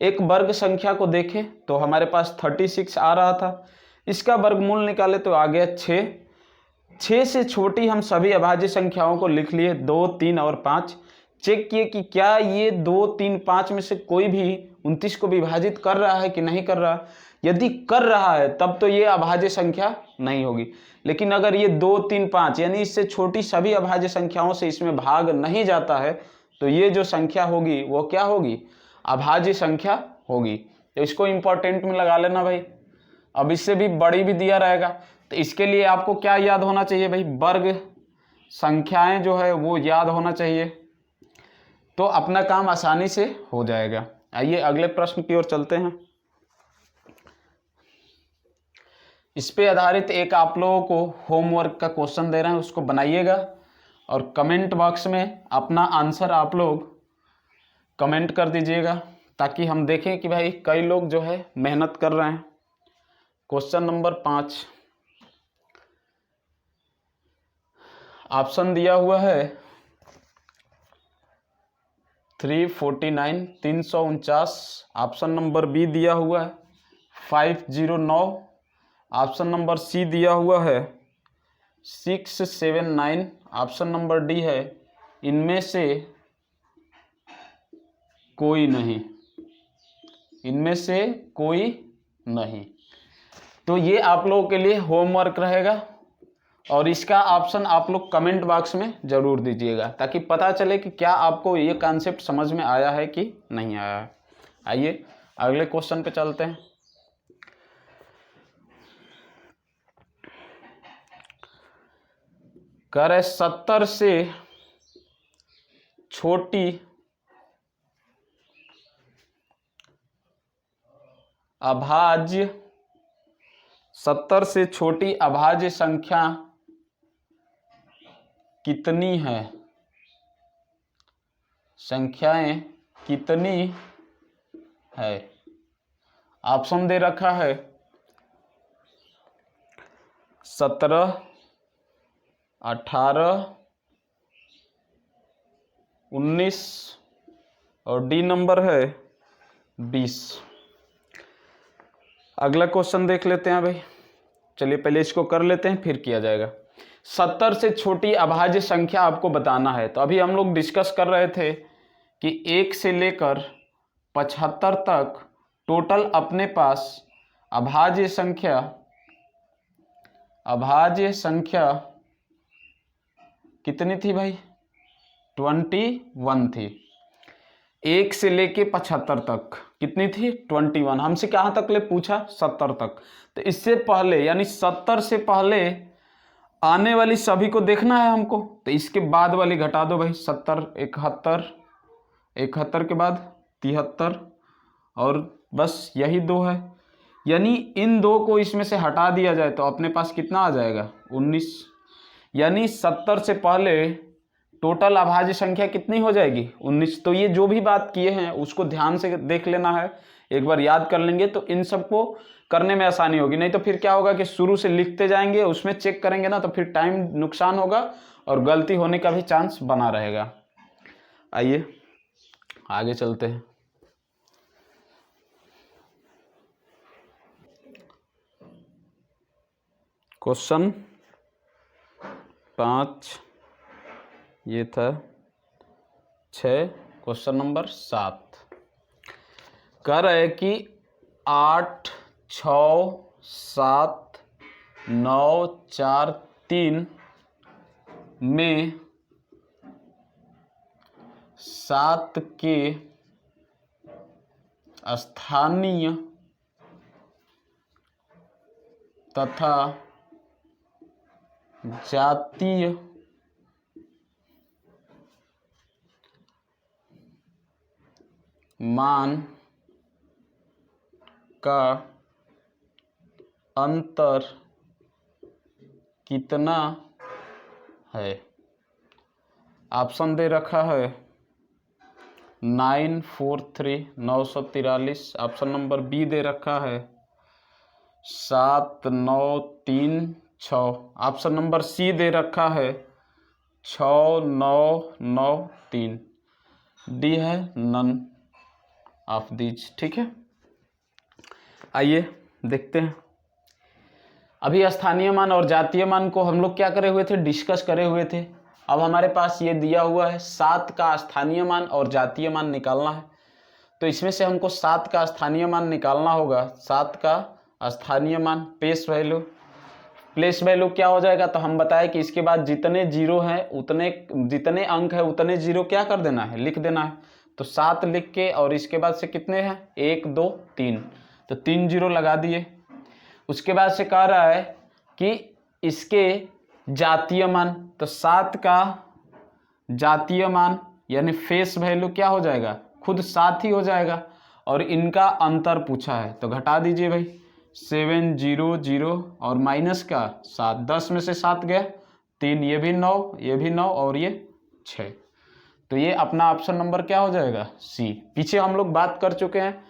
S1: एक वर्ग संख्या को देखें, तो हमारे पास 36 आ रहा था। इसका वर्गमूल निकाले तो आ गया 6। 6 से छोटी हम सभी अभाज्य संख्याओं को लिख लिए, 2, 3 और 5। चेक किए कि क्या ये 2, 3, 5 में से कोई भी 29 को विभाजित कर रहा है कि नहीं कर रहा। यदि कर रहा है तब तो ये अभाज्य संख्या नहीं होगी। लेकिन अगर ये 2, 3, 5 यानी इससे छोटी सभी अभाज्य संख्याओं से इसमें भाग नहीं जाता है, तो ये जो संख्या होगी वो क्या होगी? अभाज्य संख्या होगी। तो इसको इंपॉर्टेंट में लगा लेना भाई। अब इससे भी बड़ी भी दिया रहेगा, तो इसके लिए आपको क्या याद होना चाहिए भाई? वर्ग संख्याएं जो है वो याद होना चाहिए, तो अपना काम आसानी से हो जाएगा। आइए अगले प्रश्न की ओर चलते हैं। इस पे आधारित एक आप लोगों को होमवर्क का क्वेश्चन दे रहे हैं, उसको बनाइएगा और कमेंट बॉक्स में अपना आंसर आप लोग कमेंट कर दीजिएगा, ताकि हम देखें कि भाई कई लोग जो है मेहनत कर रहे हैं। क्वेश्चन नंबर 5 ऑप्शन दिया हुआ है 349 349। ऑप्शन नंबर बी दिया हुआ है 509। ऑप्शन नंबर सी दिया हुआ है 679। ऑप्शन नंबर डी है इनमें से कोई नहीं। इनमें से कोई नहीं। तो ये आप लोगों के लिए होमवर्क रहेगा, और इसका ऑप्शन आप लोग कमेंट बॉक्स में जरूर दीजिएगा, ताकि पता चले कि क्या आपको ये कॉन्सेप्ट समझ में आया है कि नहीं आया है। आइए अगले क्वेश्चन पे चलते हैं। कह रहे 70 से छोटी अभाज्य 70 से छोटी अभाज्य संख्या कितनी है? संख्याएं कितनी है? ऑप्शन दे रखा है 17, 18, 19 और डी नंबर है 20। अगला क्वेश्चन देख लेते हैं भाई। चलिए पहले इसको कर लेते हैं, फिर किया जाएगा। 70 से छोटी अभाज्य संख्या आपको बताना है। तो अभी हम लोग डिस्कस कर रहे थे कि 1 से लेकर 75 तक टोटल अपने पास अभाज्य संख्या कितनी थी भाई? 21 थी। 1 से लेके 75 तक कितनी थी? 21। हमसे कहाँ तक ले पूछा? 70 तक। तो इससे पहले यानी 70 से पहले आने वाली सभी को देखना है हमको, तो इसके बाद वाली घटा दो भाई। 70, 71 के बाद 73 और बस यही 2 है। यानी इन 2 को इसमें से हटा दिया जाए तो अपने पास कितना आ जाएगा? 19। यानी 70 से पहले टोटल अभाज्य संख्या कितनी हो जाएगी? 19। तो ये जो भी बात किए हैं उसको ध्यान से देख लेना है, एक बार याद कर लेंगे तो इन सबको करने में आसानी होगी। नहीं तो फिर क्या होगा कि शुरू से लिखते जाएंगे, उसमें चेक करेंगे ना, तो फिर टाइम नुकसान होगा और गलती होने का भी चांस बना रहेगा। आइए आगे चलते हैं। क्वेश्चन 5 ये था 6। क्वेश्चन नंबर 7 कह रहा है कि 8, 6, 7, 9, 4, 3 में 7 के स्थानीय तथा जातीय मान का अंतर कितना है? ऑप्शन दे रखा है 943 943। ऑप्शन नंबर बी दे रखा है 7936। ऑप्शन नंबर सी दे रखा है 6993। डी है नन ऑफ दीज। ठीक है, आइए देखते हैं। अभी स्थानीय मान और जातीय मान को हम लोग क्या करे हुए थे? डिस्कस करे हुए थे। अब हमारे पास ये दिया हुआ है 7 का स्थानीय मान और जातीय मान निकालना है। तो इसमें से हमको 7 का स्थानीय मान निकालना होगा। 7 का स्थानीय मान प्लेस वैल्यू क्या हो जाएगा? तो हम बताए कि इसके बाद जितने जीरो हैं उतने, जितने अंक है उतने जीरो क्या कर देना है? लिख देना है। तो 7 लिख के और इसके बाद से कितने हैं? 1 2 3, तो 3 जीरो लगा दिए। उसके बाद से कह रहा है कि इसके जातीय मान, तो 7 का जातीय मान यानी फेस वैल्यू क्या हो जाएगा? खुद 7 ही हो जाएगा। और इनका अंतर पूछा है तो घटा दीजिए भाई। 700 और माइनस का 7, 10 में से 7 गया 3, ये भी 9, ये भी 9 और ये 6। तो ये अपना ऑप्शन नंबर क्या हो जाएगा? सी। पीछे हम लोग बात कर चुके हैं,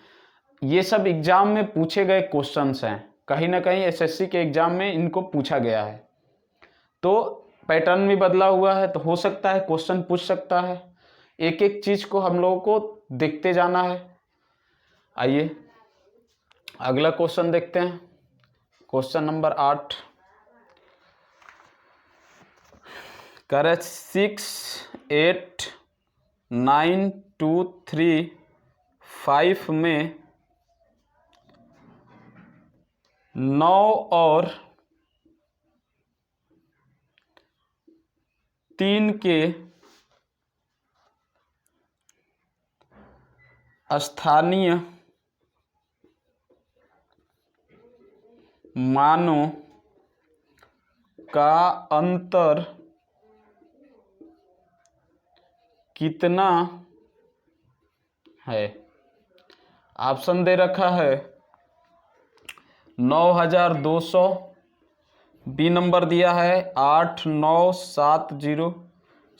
S1: ये सब एग्जाम में पूछे गए क्वेश्चंस हैं, कहीं ना कहीं एसएससी के एग्जाम में इनको पूछा गया है। तो पैटर्न भी बदला हुआ है, तो हो सकता है क्वेश्चन पूछ सकता है। एक एक चीज को हम लोगों को देखते जाना है। आइए अगला क्वेश्चन देखते हैं। क्वेश्चन नंबर 8 करे 6, 8, 9, 2, 3, 5 में 9 और 3 के स्थानीय मानों का अंतर कितना है? ऑप्शन दे रखा है 9200, बी नंबर दिया है 8970,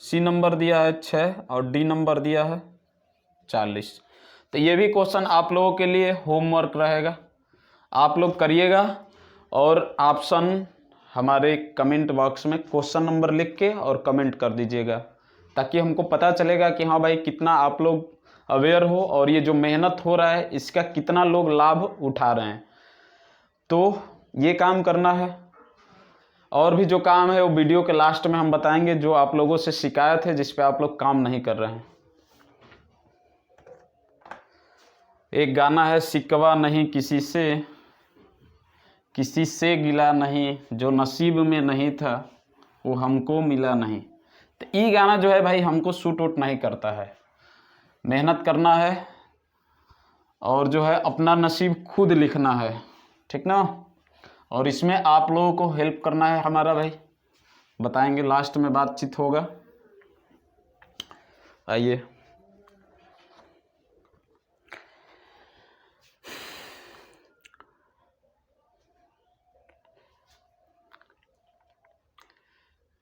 S1: सी नंबर दिया है 6 और डी नंबर दिया है 40। तो ये भी क्वेश्चन आप लोगों के लिए होमवर्क रहेगा, आप लोग करिएगा और ऑप्शन हमारे कमेंट बॉक्स में क्वेश्चन नंबर लिख के और कमेंट कर दीजिएगा, ताकि हमको पता चलेगा कि हाँ भाई कितना आप लोग अवेयर हो और ये जो मेहनत हो रहा है इसका कितना लोग लाभ उठा रहे हैं। तो ये काम करना है, और भी जो काम है वो वीडियो के लास्ट में हम बताएंगे, जो आप लोगों से शिकायत है जिस पे आप लोग काम नहीं कर रहे हैं। एक गाना है शिकवा नहीं किसी से, किसी से गिला नहीं, जो नसीब में नहीं था वो हमको मिला नहीं। तो ये गाना जो है भाई हमको सूट आउट नहीं करता है। मेहनत करना है और जो है अपना नसीब खुद लिखना है, ठीक ना। और इसमें आप लोगों को हेल्प करना है हमारा भाई, बताएंगे लास्ट में बातचीत होगा। आइए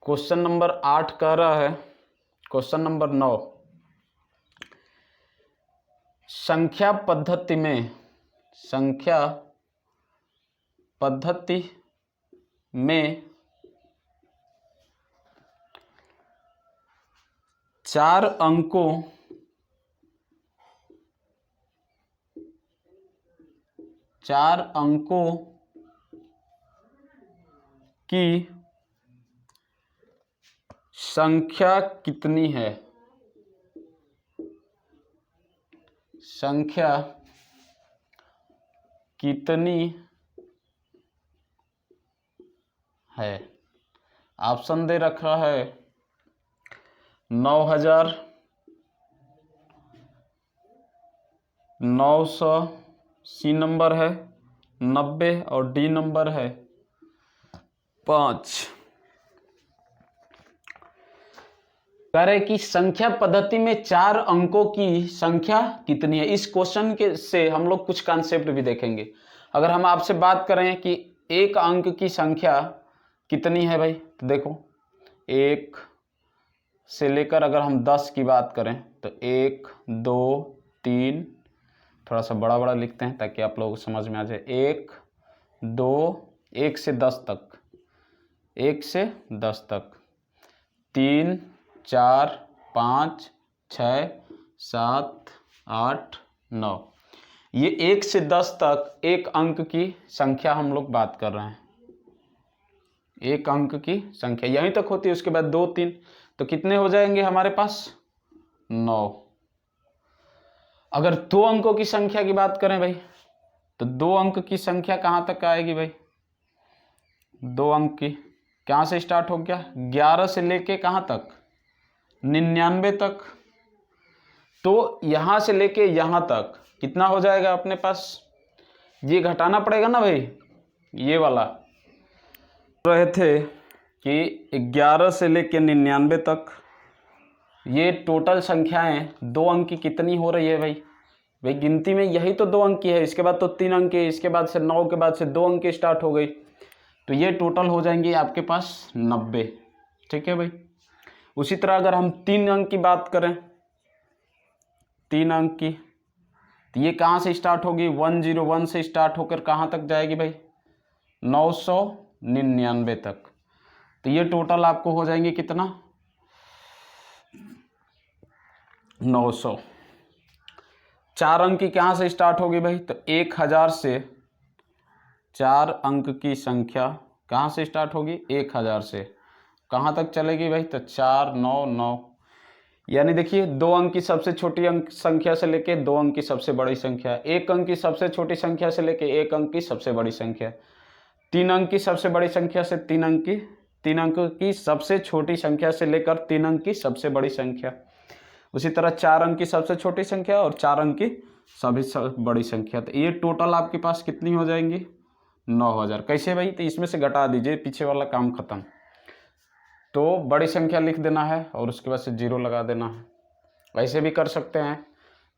S1: क्वेश्चन नंबर 8 कह रहा है, क्वेश्चन नंबर 9, संख्या पद्धति में 4 अंकों की संख्या कितनी है? संख्या कितनी है? ऑप्शन दे रखा है 9,900, सी नंबर है 90 और डी नंबर है 5। कह रहे कि संख्या पद्धति में 4 अंकों की संख्या कितनी है। इस क्वेश्चन के से हम लोग कुछ कॉन्सेप्ट भी देखेंगे। अगर हम आपसे बात करें कि एक अंक की संख्या कितनी है भाई, तो देखो 1 से लेकर अगर हम 10 की बात करें तो 1 2 3, थोड़ा सा बड़ा बड़ा लिखते हैं ताकि आप लोगों को समझ में आ जाए। 1 2, 1 से 10 तक, 1 से 10 तक, 3 4 5 6 7 8 9, ये 1 से 10 तक एक अंक की संख्या हम लोग बात कर रहे हैं। एक अंक की संख्या यहीं तक होती है, उसके बाद 2 3, तो कितने हो जाएंगे हमारे पास? 9। अगर 2 अंकों की संख्या की बात करें भाई, तो 2 अंक की संख्या कहाँ तक आएगी भाई? 2 अंक की कहाँ से स्टार्ट हो गया? 11 से लेके कहाँ तक? 99 तक। तो यहाँ से लेके यहाँ तक कितना हो जाएगा अपने पास? ये घटाना पड़ेगा ना भाई, ये वाला रहे थे कि 11 से लेके 99 तक, ये टोटल संख्याएं 2 अंक की कितनी हो रही है भाई? भाई गिनती में यही तो 2 अंक की है, इसके बाद तो 3 अंक की, इसके बाद से 9 के बाद से 2 अंक की स्टार्ट हो गई, तो ये टोटल हो जाएंगे आपके पास 90। ठीक है भाई। उसी तरह अगर हम 3 अंक की बात करें, 3 अंक की, तो ये कहाँ से स्टार्ट होगी? 101 से स्टार्ट होकर कहाँ तक जाएगी भाई? 999 तक। तो ये टोटल आपको हो जाएंगे कितना? 900। 4 अंक की कहाँ से स्टार्ट होगी भाई? तो 1000 से 4 अंक की संख्या कहाँ से स्टार्ट होगी? 1000 से कहाँ तक चलेगी भाई? तो 499, यानी देखिए 2 अंक की सबसे छोटी अंक संख्या से लेके 2 अंक की सबसे बड़ी संख्या, 1 अंक की सबसे छोटी संख्या से लेके 1 अंक की सबसे बड़ी संख्या, 3 अंक की सबसे बड़ी संख्या से 3 अंक की सबसे छोटी संख्या से लेकर 3 अंक की सबसे बड़ी संख्या, उसी तरह 4 अंक की सबसे छोटी संख्या और 4 अंक की सभी बड़ी संख्या। तो ये टोटल आपके पास कितनी हो जाएंगी? 9000। कैसे भाई? तो इसमें से घटा दीजिए, पीछे वाला काम खत्म। तो बड़ी संख्या लिख देना है और उसके बाद से 0 लगा देना है। ऐसे भी कर सकते हैं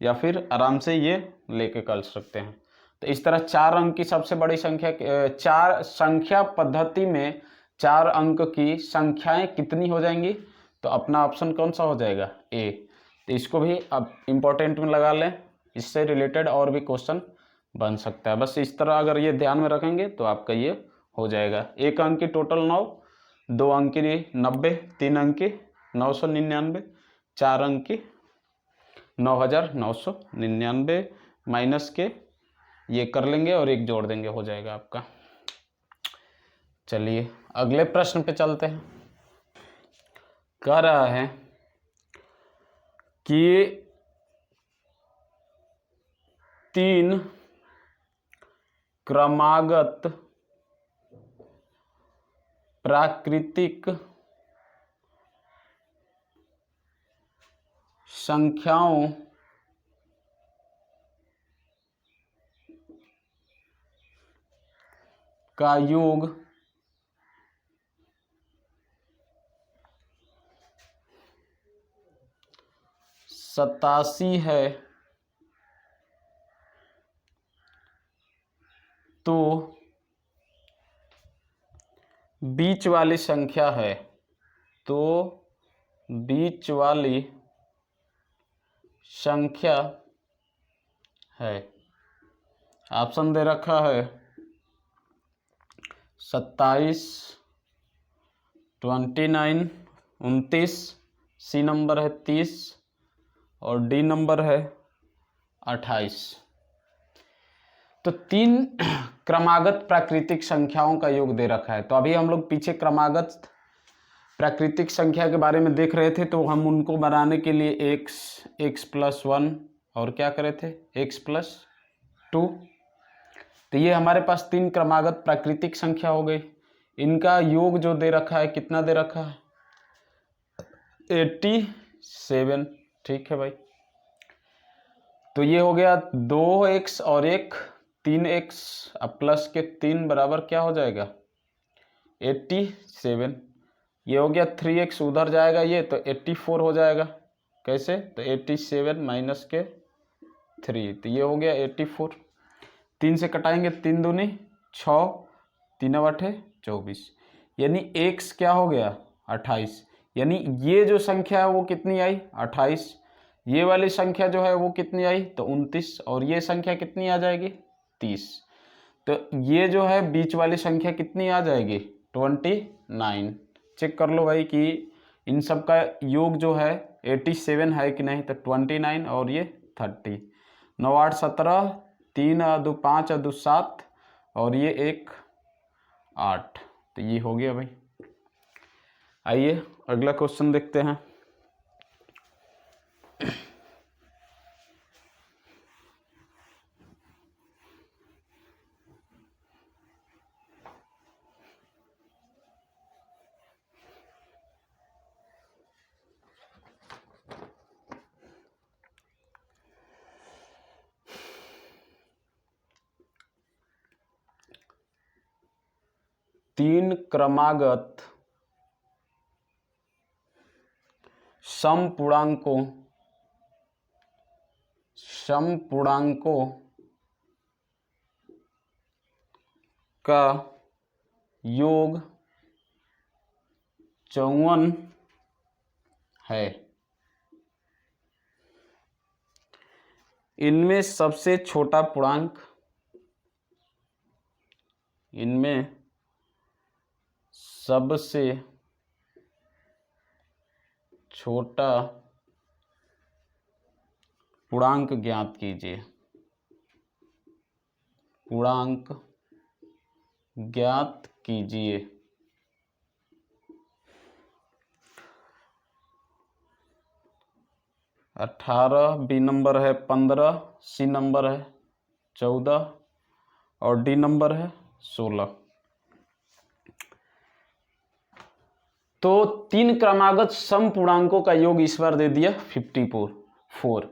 S1: या फिर आराम से ये लेके कर सकते हैं। तो इस तरह 4 अंक की सबसे बड़ी संख्या, 4 संख्या पद्धति में 4 अंक की संख्याएं कितनी हो जाएंगी? तो अपना ऑप्शन कौन सा हो जाएगा? ए। तो इसको भी अब इम्पोर्टेंट में लगा लें, इससे रिलेटेड और भी क्वेश्चन बन सकता है। बस इस तरह अगर ये ध्यान में रखेंगे तो आपका ये हो जाएगा। 1 अंक की टोटल 9, 2 अंक की 90, 3 अंक की 999, 4 अंक की 9999 माइनस के ये कर लेंगे और 1 जोड़ देंगे, हो जाएगा आपका। चलिए अगले प्रश्न पे चलते हैं। कह रहा है कि 3 क्रमागत प्राकृतिक संख्याओं का योग सतासी है तो बीच वाली संख्या है, तो बीच वाली संख्या है। ऑप्शन दे रखा है 27, 29, 29, सी नंबर है 30 और डी नंबर है 28। तो 3 क्रमागत प्राकृतिक संख्याओं का योग दे रखा है। तो अभी हम लोग पीछे क्रमागत प्राकृतिक संख्या के बारे में देख रहे थे, तो हम उनको बनाने के लिए x+1 और क्या करे थे x+2। तो ये हमारे पास 3 क्रमागत प्राकृतिक संख्या हो गई। इनका योग जो दे रखा है कितना दे रखा है 87। ठीक है भाई, तो ये हो गया 2x और 3x, अब प्लस के 3 बराबर क्या हो जाएगा 87। ये हो गया 3x, उधर जाएगा ये तो 84 हो जाएगा। कैसे, तो 87 माइनस के 3, तो ये हो गया 84। 3 से कटाएंगे 3 दूनी 6, 3 8 24, यानी x क्या हो गया 28। यानी ये जो संख्या है वो कितनी आई 28, ये वाली संख्या जो है वो कितनी आई तो 29, और ये संख्या कितनी आ जाएगी 30। तो ये जो है बीच वाली संख्या कितनी आ जाएगी 29। चेक कर लो भाई कि इन सब का योग जो है 87 है कि नहीं, तो 29 और ये 30, 9 8 17, 3 2 5 2 7 और ये 1 8, तो ये हो गया भाई। आइए अगला क्वेश्चन देखते हैं। तीन क्रमागत समपूर्णांकों का योग 54 है। इनमें सबसे छोटा पूर्णांक पूर्णांक ज्ञात कीजिए। पूर्णांक ज्ञात कीजिए। अठारह, बी नंबर है 15, सी नंबर है 14 और डी नंबर है 16। तो तीन क्रमागत समपूर्णांकों का योग इस बार दे दिया 54।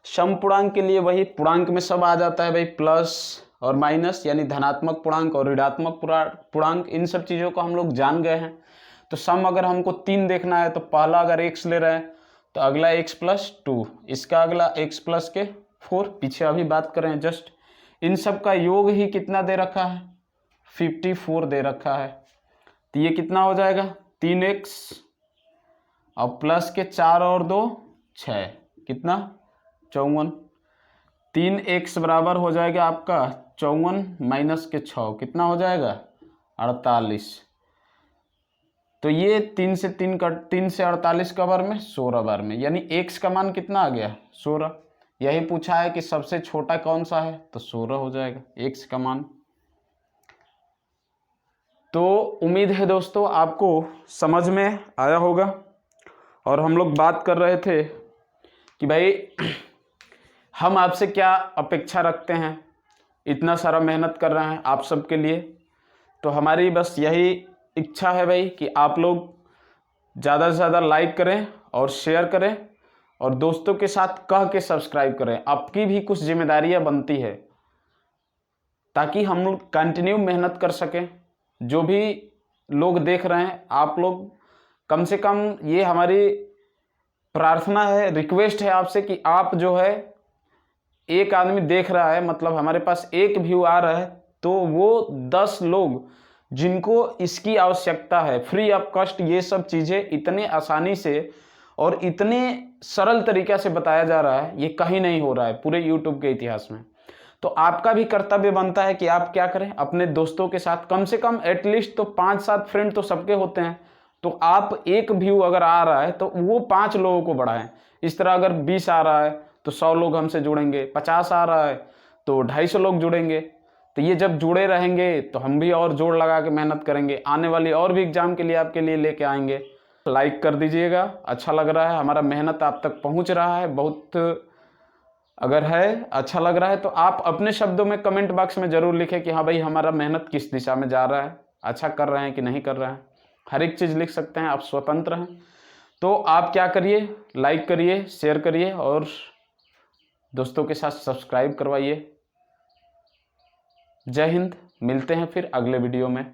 S1: समपूर्णांक के लिए वही पूर्णांक में सब आ जाता है भाई, प्लस और माइनस, यानी धनात्मक पूर्णांक और ऋणात्मक पूर्णांक, इन सब चीज़ों को हम लोग जान गए हैं। तो सम अगर हमको 3 देखना है तो पहला अगर x ले रहे हैं तो अगला x+2, इसका अगला x+4, पीछे अभी बात कर रहे हैं जस्ट। इन सब का योग ही कितना दे रखा है 54 दे रखा है। तो ये कितना हो जाएगा 3x और प्लस के 4 और 2 6, कितना 54। 3x बराबर हो जाएगा आपका 54 माइनस के 6, कितना हो जाएगा 48। तो ये 3 से 48 का बार में 16 बार में, यानी x का मान कितना आ गया 16। यही पूछा है कि सबसे छोटा कौन सा है, तो 16 हो जाएगा x का मान। तो उम्मीद है दोस्तों आपको समझ में आया होगा। और हम लोग बात कर रहे थे कि भाई हम आपसे क्या अपेक्षा रखते हैं, इतना सारा मेहनत कर रहे हैं आप सबके लिए। तो हमारी बस यही इच्छा है भाई कि आप लोग ज़्यादा से ज़्यादा लाइक करें और शेयर करें और दोस्तों के साथ कह के सब्सक्राइब करें। आपकी भी कुछ जिम्मेदारियां बनती है ताकि हम लोग कंटिन्यू मेहनत कर सकें। जो भी लोग देख रहे हैं, आप लोग कम से कम, ये हमारी प्रार्थना है, रिक्वेस्ट है आपसे कि आप जो है, एक आदमी देख रहा है, मतलब हमारे पास एक व्यू आ रहा है, तो वो 10 लोग जिनको इसकी आवश्यकता है, फ्री ऑफ कॉस्ट ये सब चीज़ें इतने आसानी से और इतने सरल तरीक़े से बताया जा रहा है, ये कहीं नहीं हो रहा है पूरे यूट्यूब के इतिहास में। तो आपका भी कर्तव्य बनता है कि आप क्या करें, अपने दोस्तों के साथ कम से कम एटलीस्ट तो 5-7 फ्रेंड तो सबके होते हैं, तो आप एक व्यू अगर आ रहा है तो वो 5 लोगों को बढ़ाएं। इस तरह अगर 20 आ रहा है तो 100 लोग हमसे जुड़ेंगे, 50 आ रहा है तो 250 लोग जुड़ेंगे। तो ये जब जुड़े रहेंगे तो हम भी और जोड़ लगा के मेहनत करेंगे, आने वाली और भी एग्जाम के लिए आपके लिए लेके आएंगे। लाइक कर दीजिएगा, अच्छा लग रहा है, हमारा मेहनत आप तक पहुंच रहा है बहुत। अगर है अच्छा लग रहा है तो आप अपने शब्दों में कमेंट बॉक्स में ज़रूर लिखें कि हाँ भाई हमारा मेहनत किस दिशा में जा रहा है, अच्छा कर रहे हैं कि नहीं कर रहे हैं। हर एक चीज़ लिख सकते हैं, आप स्वतंत्र हैं। तो आप क्या करिए, लाइक करिए, शेयर करिए और दोस्तों के साथ सब्सक्राइब करवाइए। जय हिंद, मिलते हैं फिर अगले वीडियो में।